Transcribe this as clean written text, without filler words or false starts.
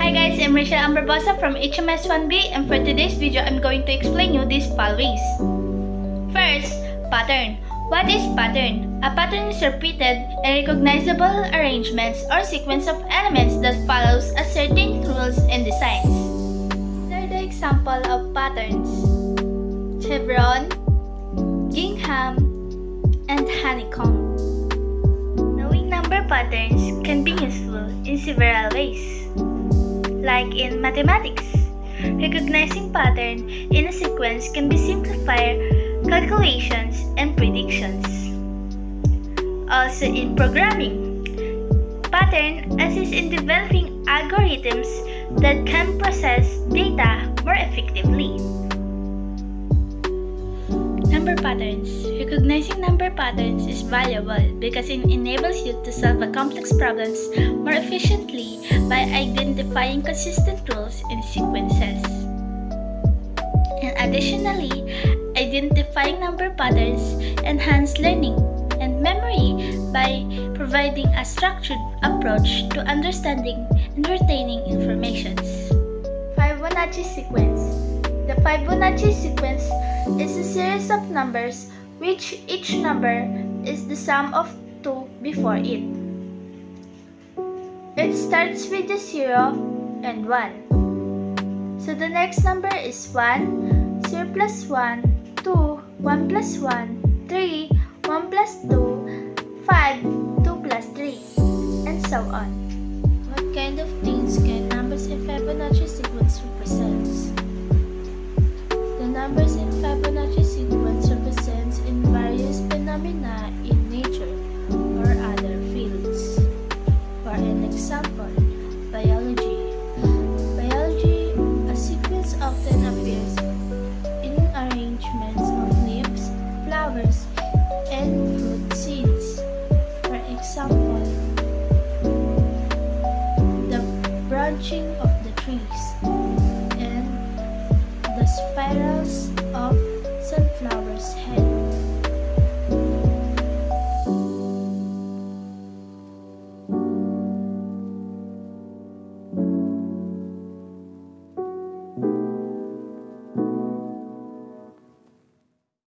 Hi guys, I'm Rachel Amberbosa from HMS 1B, and for today's video, I'm going to explain you these followings. First, pattern. What is pattern? A pattern is repeated and recognizable arrangements or sequence of elements that follows a certain rules and designs. These are the example of patterns: chevron, gingham, and honeycomb. Knowing number patterns can be useful in several ways. Like in mathematics, recognizing pattern in a sequence can be simplified calculations and predictions. Also in programming, pattern assists in developing algorithms that can process data more effectively. Number patterns. Recognizing number patterns is valuable because it enables you to solve complex problems more efficiently by identifying consistent rules and sequences. And additionally, identifying number patterns enhance learning and memory by providing a structured approach to understanding and retaining information. Fibonacci sequence. The Fibonacci sequence is a series of numbers which each number is the sum of 2 before it. It starts with a 0 and 1. So the next number is 1, 0 plus 1, 2, 1 plus 1, 3, 1 plus 2, 5, 2 plus 3, and so on. What kind of things can numbers in Fibonacci sequence represent? The numbers in Fibonacci sequence represents in various phenomena in nature or other fields. For an example, biology. Biology, a sequence often appears in arrangements of leaves, flowers, and fruit seeds. For example, the branching of the trees and the spirals of sunflowers' head.